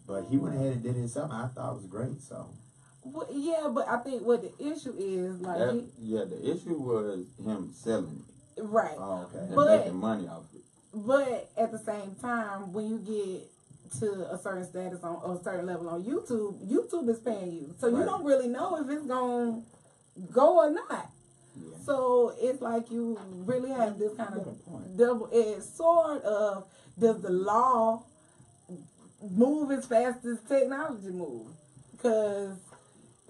But he went ahead and did it himself, and I thought it was great. So. Well, yeah, but I think what the issue is, like... the issue was him selling it. Right. Oh, okay. And making money off it. But at the same time, when you get to a certain status on or a certain level on YouTube, YouTube is paying you. So you don't really know if it's going to go or not. Yeah. So it's like you really have this kind of double-edged sword of, does the law move as fast as technology moves? Because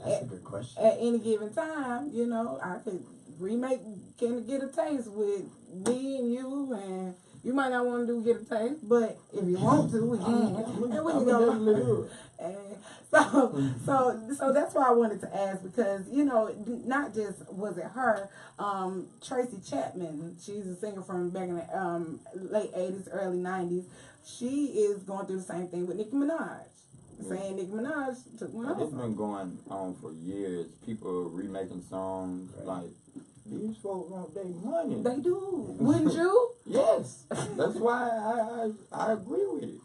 that's a good question. At any given time, you know, I could can get a taste with me and you, and you might not want to get a taste, but if you want to, we can, and we can go. And so that's why I wanted to ask, because you know, not just was it her, Tracy Chapman, she's a singer from back in the late '80s, early '90s. She is going through the same thing with Nicki Minaj. Saying Nicki Minaj took one off. It's been going on for years. People remaking songs like, these folks want their money. They do. Wouldn't you? Yes. That's why I agree with it.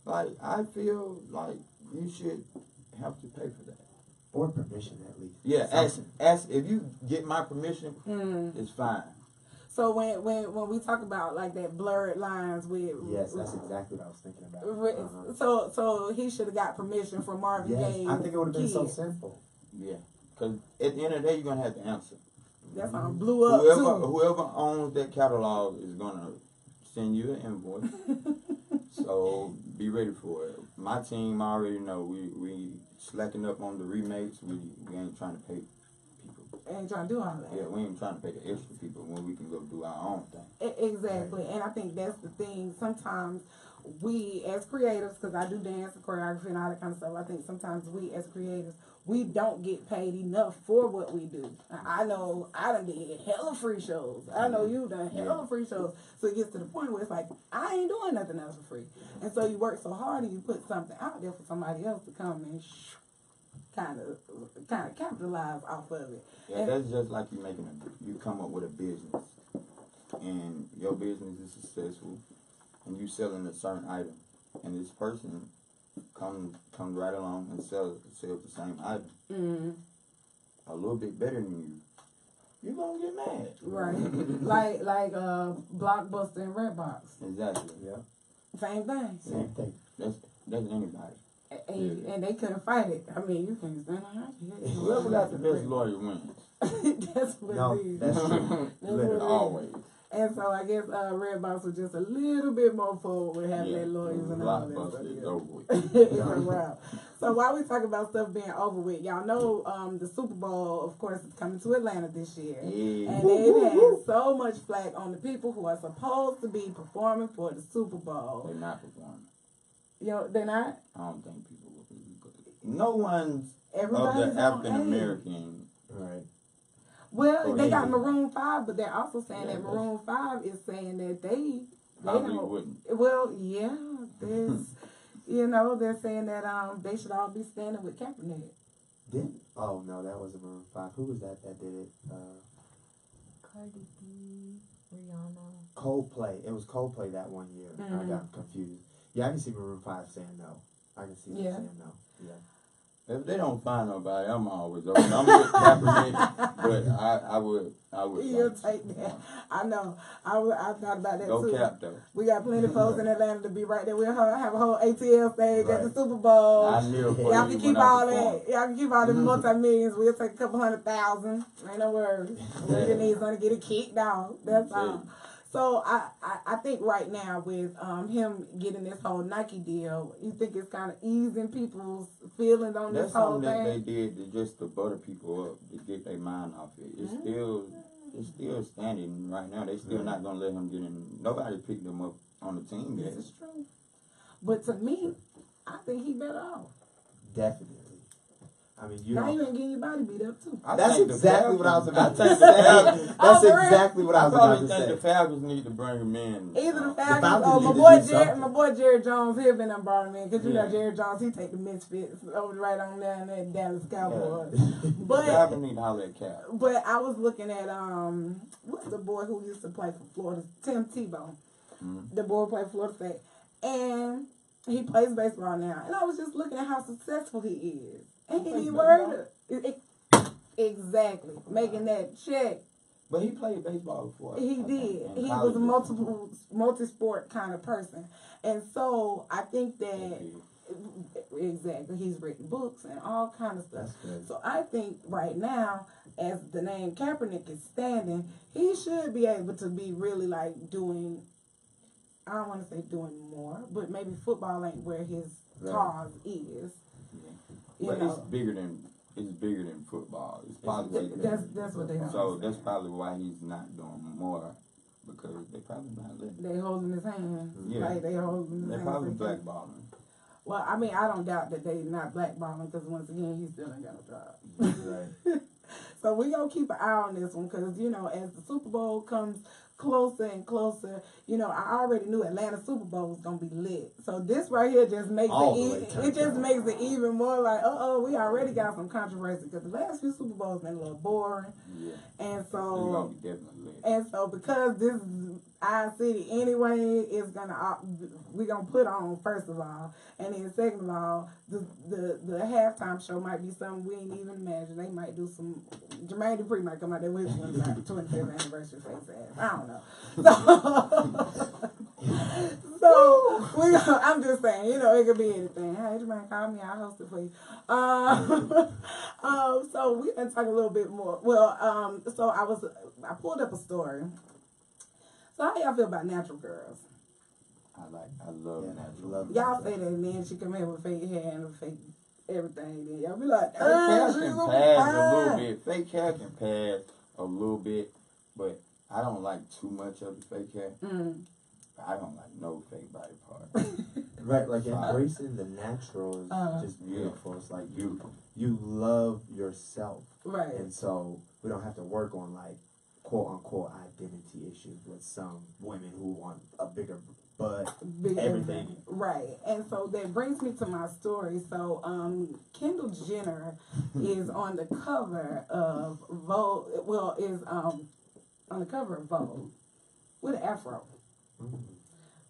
Like, I feel like you should have to pay for that. Or permission, at least. Yeah, ask if you get my permission, it's fine. So when we talk about like that blurred lines with yes, that's exactly what I was thinking about. So he should have got permission from Marvin Gaye. I think it would have been so simple. Yeah, because at the end of the day, you're gonna have to answer. That's how it blew up too. Whoever owns that catalog is gonna send you an invoice. So be ready for it. My team already know we slacking up on the remakes. We ain't trying to pay. Ain't trying to do all that. Yeah, we ain't trying to pay the extra people when we can go do our own thing. Exactly, and I think that's the thing. Sometimes we as creatives, because I do dance and choreography and all that kind of stuff, I think sometimes we as creatives, we don't get paid enough for what we do. I know I done did hella free shows. I know you done hella free shows. So it gets to the point where it's like, I ain't doing nothing else for free. And so you work so hard and you put something out there for somebody else to come and kind of capitalize off of it. Yeah, that's just like you come up with a business, and your business is successful, and you selling a certain item, and this person comes right along and sells the same item, a little bit better than you gonna get mad, right? like Blockbuster and Redbox. Exactly. Yeah. Same thing. Same thing. That's anybody. And they couldn't fight it. I mean, you can stand on it. Whoever got the best lawyer wins. That's what it is. That's true. Literally, always. And so I guess Redbox was just a little bit more forward with having their lawyers and all that. Blockbuster is over with. It's a wrap. So while we talk about stuff being over with, y'all know the Super Bowl, of course, is coming to Atlanta this year. Yeah. And they've had so much flack on the people who are supposed to be performing for the Super Bowl. They're not performing. You know, they're not? I don't think people will be good. No one's Everybody's of the African American. Right. Well, they got Maroon 5, but they're also saying that Maroon 5 is saying that they Probably don't. wouldn't. Well, yeah, there's, you know, they're saying that they should all be standing with Kaepernick. Oh no, that wasn't Maroon 5. Who was that did it? Cardi B. Rihanna. Coldplay. It was Coldplay that one year. I got confused. Yeah, I can see Maroon 5 saying no. I can see them saying no. Yeah. If they don't find nobody, I'm always open. I'm with Kaepernick, but I would. You'll take that. I know. I thought about that Go too. Cap though. We got plenty of folks in Atlanta to be right there. We'll have a whole ATL stage at the Super Bowl. I knew for Y'all you can when keep I all performed. that. Y'all can keep all the multi-millions. We'll take a couple 100,000. Ain't no worries. We just need something to get it kicked out. That's all. So I think right now with him getting this whole Nike deal, you think it's kind of easing people's feelings on That's this whole something that thing? they did just to butter people up to get their mind off it. It's still standing right now. They still not gonna let him get in. Nobody picked him up on the team yet. This is true. But to me, I think he better off. Definitely. I mean, you Now know. you ain't getting your body beat up too. That's exactly what I was about to say. the Falcons. That's exactly what I was about probably to think say. the Falcons need to bring him in. Either the Falcons Falcons or need to do something. my boy Jerry Jones, he'll been brought him in because you know Yeah. Jerry Jones, he take the misfits over right on down there in Dallas Cowboys. The But Falcons need to holler at Cap. but I was looking at what's the boy who used to play for Florida, Tim Tebow. The boy who played for Florida State, and he plays baseball now. And I was just looking at how successful he is. And he worried. Exactly. Making that check. But he played baseball before. He I think, did. in He college. was a multi-sport kind of person. And so I think that, exactly, he's written books and all kind of stuff. That's good. So I think right now, as the name Kaepernick is standing, he should be able to be really like doing, I don't want to say doing more, but maybe football ain't where his cause is. But it's bigger than football. It's politics. That's what they So that's probably why he's not doing more, because they probably not letting. They holding his hand. Yeah. Like they holding his They hand. probably blackballing. Well, I mean, I don't doubt that they not blackballing because once again, he still ain't got no job. Right. So we gonna keep an eye on this one because you know as the Super Bowl comes closer and closer, you know I already knew Atlanta Super Bowl was gonna be lit. So this right here just makes it just makes it even more like we already got some controversy because the last few Super Bowls been a little boring. Yeah. And It's gonna be so definitely lit. and so because this is our city anyway, it's gonna we gonna put on first of all, and then second of all, the halftime show might be something we ain't even imagine. They might do some. Jermaine Dupri might come out there with one about 25th anniversary face ass. I don't know. So I'm just saying, you know, it could be anything. Hey, Jermaine, call me. I'll host it for you. So we can talk a little bit more. Well, so I pulled up a story. So how y'all feel about natural girls? I love natural. Love Y'all say that, and then she come in with fake hair and fake everything. Then y'all be like, Fake hair she's can so pass a fine. little bit. Fake hair can pass a little bit, but I don't like too much of the fake hair. I don't like no fake body part. Right, like embracing the natural is just beautiful. It's like you love yourself. Right. And so we don't have to work on like quote unquote identity issues with some women who want a bigger butt, everything. Right. And so that brings me to my story. So Kendall Jenner is on the cover of Vogue. Well, is on the cover of Vogue with an afro.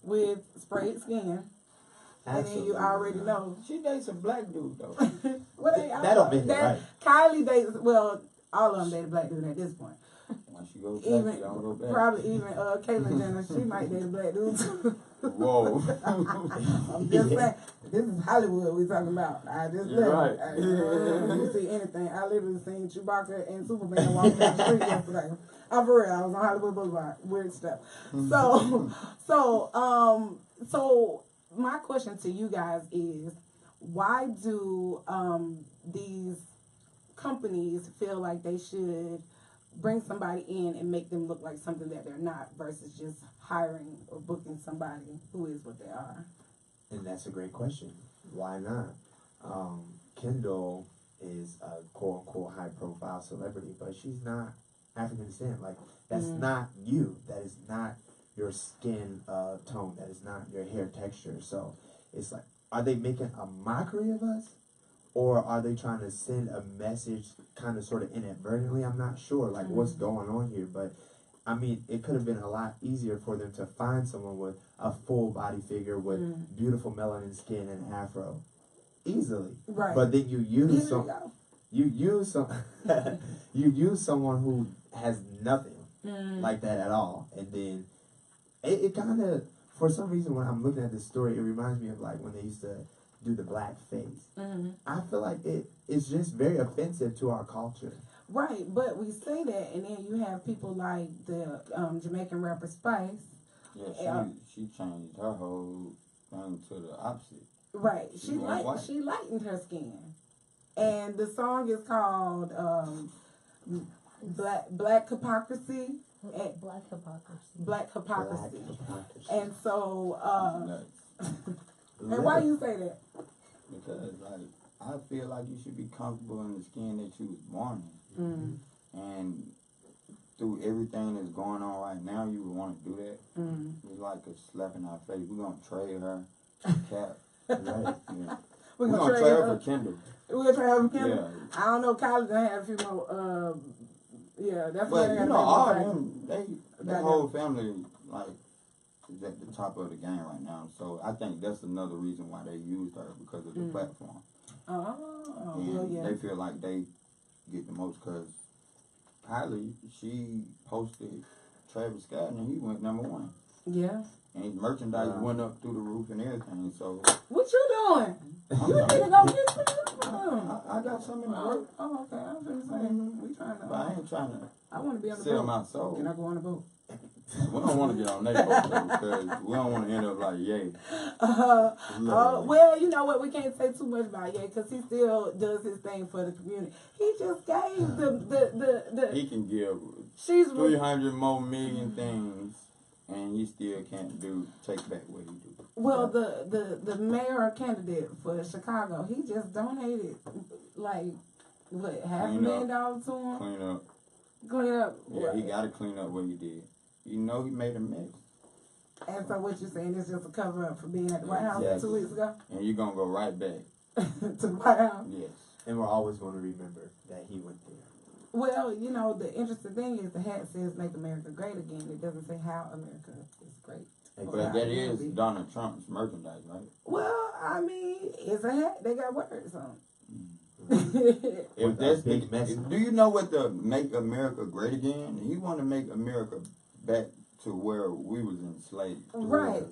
With sprayed skin. And then you already know. She dates a black dude though. Well, that don't make it right. Kylie dates, well, all of them date a black dude at this point. Once you go black, you don't go back. Probably even Caitlyn Jenner, she might date a black dude too. Whoa. I'm just saying, this is Hollywood we talking about. I just You're left. right. You see anything. I literally seen Chewbacca and Superman walking down the street yesterday. I'm for real. I was on Hollywood Boulevard. Weird stuff. So my question to you guys is, why do these companies feel like they should bring somebody in and make them look like something that they're not versus just hiring or booking somebody who is what they are? And that's a great question. Why not? Kendall is a quote unquote high profile celebrity, but she's not African descent. Like that's not you. That is not your skin tone. That is not your hair texture. So it's like, are they making a mockery of us? Or are they trying to send a message kind of sort of inadvertently? I'm not sure like what's going on here, but I mean, it could have been a lot easier for them to find someone with a full body figure with beautiful melanin skin and afro, easily. Right. But then you use Here we go. you use someone who has nothing like that at all, and then it kind of, for some reason, when I'm looking at this story, it reminds me of like when they used to do the black face. I feel like it's just very offensive to our culture. Right, but we say that, and then you have people like the Jamaican rapper Spice. Yeah, she changed her whole thing to the opposite. Right, She went white. she lightened her skin, and the song is called Black Hypocrisy. Black hypocrisy. Black Hypocrisy. Hypocrisy. And so, Nuts. and why you say that? Because like I feel like you should be comfortable in the skin that you was born in, and through everything that's going on right now, you would want to do that. It's like a slap in our face. We're gonna trade her Cap. Right? Yeah. We're gonna trade her for Kendall. We're gonna trade her for Kendall. Yeah. I don't know. Kylie done had a few more. Yeah, that's But what you know, all them, that whole family like is at the top of the game right now. So I think that's another reason why they used her, because of the platform. Oh, And well, yeah. they feel like they get the most, because Kylie, she posted Travis Scott and he went #1. Yeah. And his merchandise went up through the roof and everything. So what you doing? You need to go get some. I got something in the work. Oh, okay. I was gonna say we trying to. But I ain't trying to I want to be on the sell boat. my soul. Can I go on the boat? We don't want to get on that boat though, because we don't want to end up like Ye. Well, you know what? We can't say too much about Ye, because he still does his thing for the community. He just gave the He can give she's 300 more million things, and he still can't take back what he do. well the mayor candidate for Chicago. He just donated like what $500,000 to him. Clean up. Yeah, he got to clean up what he did. You know, he made a mess. And so what you're saying is just a cover up for being at the White House 2 weeks ago? And you're going to go right back. To the White House? Yes. And we're always going to remember that he went there. Well, you know, the interesting thing is the hat says "Make America Great Again." It doesn't say how America is great. But that is Donald Trump's merchandise, right? Well, I mean, it's a hat. They got words on it. If that's big message. do you know what the Make America Great Again? He want to make America back to where we was enslaved. Right.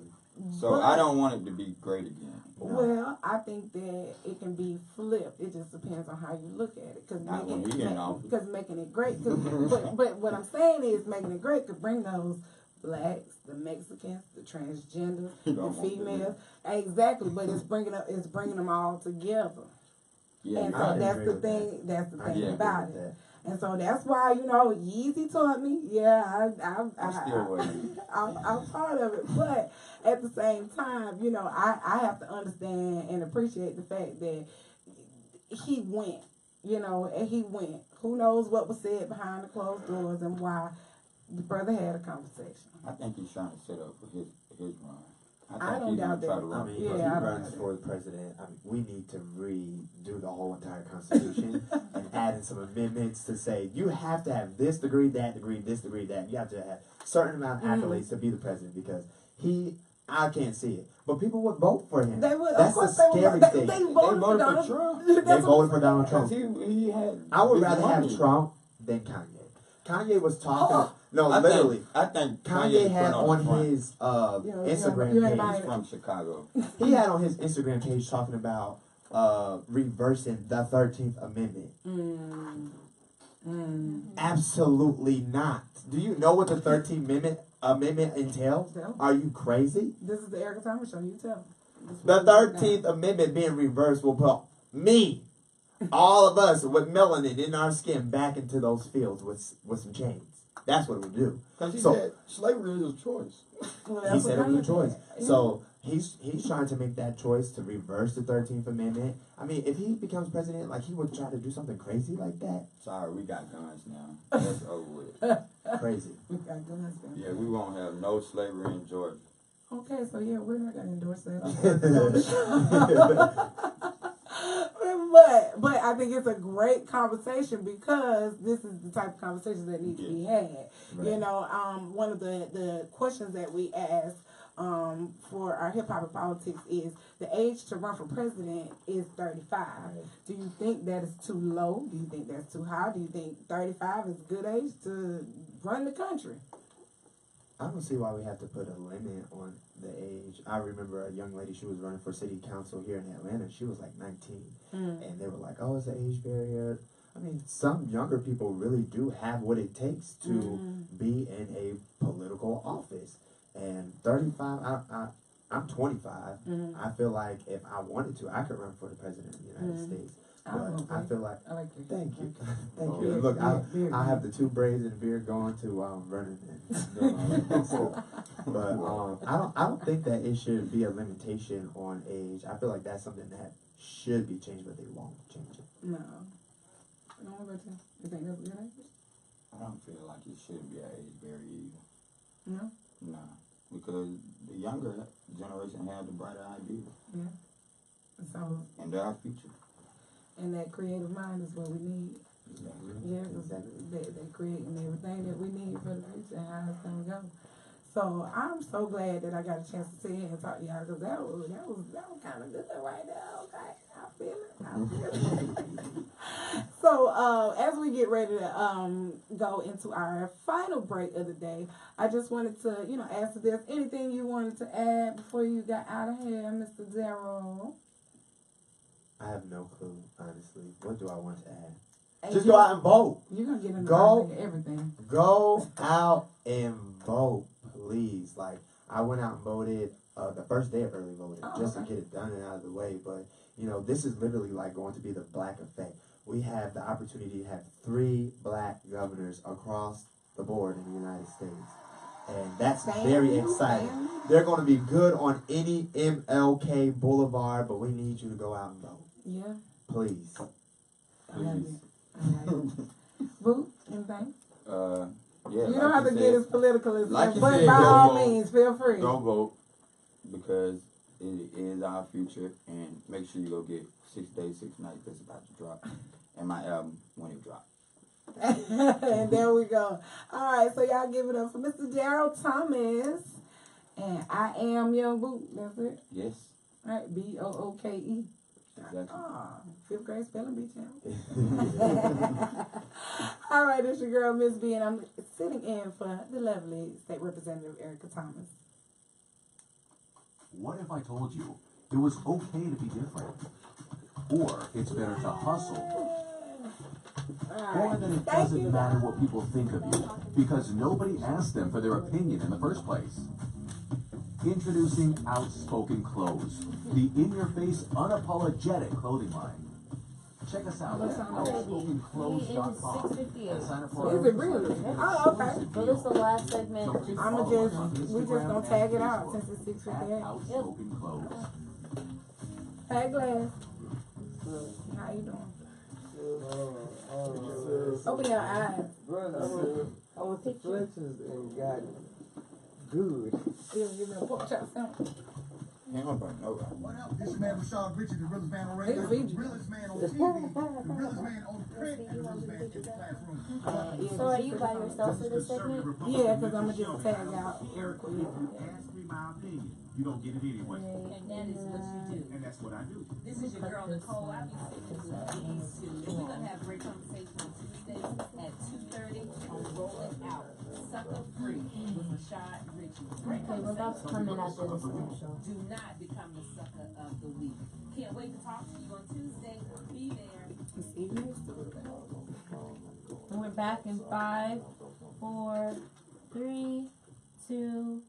So But- I don't want it to be great again. Well, I think that it can be flipped. It just depends on how you look at it. Because Not when he in office. making it great. But what I'm saying is making it great could bring those blacks, the Mexicans, the transgenders, the females. Exactly. But it's bringing them all together. Yeah, And you're so right. that's the thing. That's the thing agree about with it. that. And so that's why, you know, Yeezy taught me. Yeah, I'm still waiting. I'm part of it. But at the same time, you know, I have to understand and appreciate the fact that he went, you know, and he went. Who knows what was said behind the closed doors and why the brother had a conversation. I think he's trying to set up for his run. I don't doubt that. I mean, if he I don't runs know. for the president, I mean, we need to redo the whole entire Constitution and add in some amendments to say you have to have this degree, that degree, this degree, that. You have to have a certain amount of accolades to be the president, because I can't see it. But people would vote for him. They would. That's of the course scary they thing. They voted for Trump. Trump. They voted for Donald Trump. He had I would big rather money. have Trump than Kanye. Kanye was talking. No, I literally. I think Kanye had on front. his Instagram you ain't page. buying He's from Chicago. He had on his Instagram page talking about reversing the 13th Amendment. Absolutely not. Do you know what the 13th Amendment entails? No. Are you crazy? This is the Erica Thomas show. You tell. The 13th Amendment being reversed will put me, all of us with melanin in our skin, back into those fields with some chains. That's what it would do. Because he So- said slavery is a choice. Well, He that's said what it was a Kanye choice. said. So he's trying to make that choice to reverse the 13th Amendment. I mean, if he becomes president, like, he would try to do something crazy like that. Sorry, we got guns now. That's over with. Crazy. We got guns now. Yeah, we won't have no slavery in Georgia. Okay, so yeah, we're not gonna endorse that. But I think it's a great conversation because this is the type of conversation that needs to be had. Right. You know, one of the questions that we ask for our hip hop and politics is the age to run for president is 35. Right. Do you think that is too low? Do you think that's too high? Do you think 35 is a good age to run the country? I don't see why we have to put a limit on the age. I remember a young lady, she was running for city council here in Atlanta. She was like 19. And they were like, oh, it's an age barrier. I mean, some younger people really do have what it takes to be in a political office. And 35, I'm 25. I feel like if I wanted to, I could run for the president of the United States. But I feel like, I like thank you. Thank you. Look, I have the 2 braids and the beard going to running and doing all that stuff. But I don't think that it should be a limitation on age. I feel like that's something that should be changed, but they won't change it. No. No, what about you? You think that's a good age? I don't feel like it should be an age barrier either. No? Nah, because the younger generation have the brighter ideas. Yeah. So, and they're our future. And that creative mind is what we need. Exactly. Yeah, because they're creating everything that we need for the future and how it's going to go. So I'm so glad that I got a chance to sit here and talk to y'all because that was kind of good right there. Okay, I feel it. So as we get ready to go into our final break of the day, I just wanted to ask if there's anything you wanted to add before you got out of here, Mr. Darryl. I have no clue, honestly. What do I want to add? Hey, just go out and vote. You're going to get in the everything. Go out and vote, please. Like, I went out and voted the first day of early voting just to get it done and out of the way. But, this is literally like going to be the black effect. We have the opportunity to have 3 black governors across the board in the United States. And that's very exciting. They're going to be good on any MLK Boulevard, but we need you to go out and vote. Yeah. Please. Please. Boo, anything? Yeah. You don't have to get as political as like that, but by all means, feel free. Go vote because it is our future, and make sure you go get 6 Days, 6 Nights that's about to drop, and my album when it drops. And there we go. All right, so y'all give it up for Mr. Darryl Thomas, and I am Young Boo. That's it. Yes. All right, BOOKE. Exactly. Oh, 5th grade spelling bee channel. All right, it's your girl, Miss B, and I'm sitting in for the lovely State Representative Erica Thomas. What if I told you it was okay to be different? Or it's better to hustle? Or that it doesn't matter what people think of you, because nobody asked them for their opinion in the first place. Introducing Outspoken Clothes, the in-your-face, unapologetic clothing line. Check us out at outspokenclothes.com and sign up for our Is it really? Oh, okay. So this is the last segment. We just gonna tag it out since it's 6:58. Outspoken Clothes. Hey, Glass. How you doing? Open your eyes. I went to Fletcher's and got good. You know, pork chop something. What up? This is man Rashad Richard, the realest man on radio, the realest man on TV, the realest man on print, and the realest man in the classroom. So are you by yourself for this segment? Yeah, because I'm going to just tag out Eric with you. Ask me my opinion. You don't get it anyway. And that is what you do. And that's what I do. This is your girl Nicole. I'll be sitting these two. We're gonna have a great conversation on Tuesday at 2:30 on Rolling Out. Sucker Free with Rashad Richie. Great Okay, we're about to come in after this commercial. Do not become the sucker of the week. Can't wait to talk to you on Tuesday. Be there. See you next week. And we're back in 5, 4, 3, 2.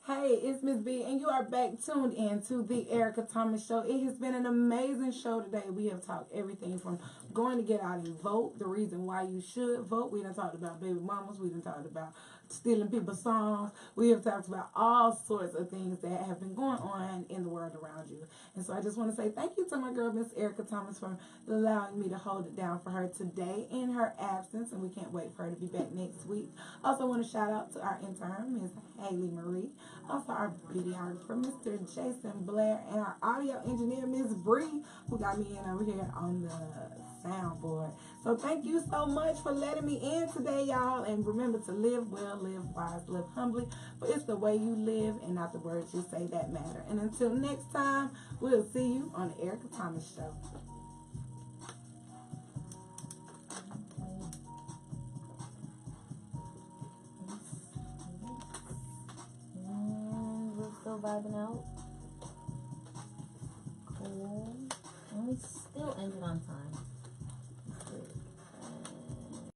Hey, it's Miss B, and you are back tuned in to the Erica Thomas Show. It has been an amazing show today. We have talked everything from going to get out and vote, the reason why you should vote. We done talked about baby mamas. We done talked about stealing people's songs. We have talked about all sorts of things that have been going on in the world around you. And so I just want to say thank you to my girl, Miss Erica Thomas, for allowing me to hold it down for her today in her absence. And we can't wait for her to be back next week. Also want to shout out to our intern, Miss Haley Marie. Also our videographer, Mr. Jason Blair. And our audio engineer, Miss Bree, who got me in over here on the soundboard. So thank you so much for letting me in today, y'all. And remember to live well, live wise, live humbly. But it's the way you live and not the words you say that matter. And until next time, we'll see you on the Erica Thomas Show. And we're still vibing out. Cool. And we still ended on time.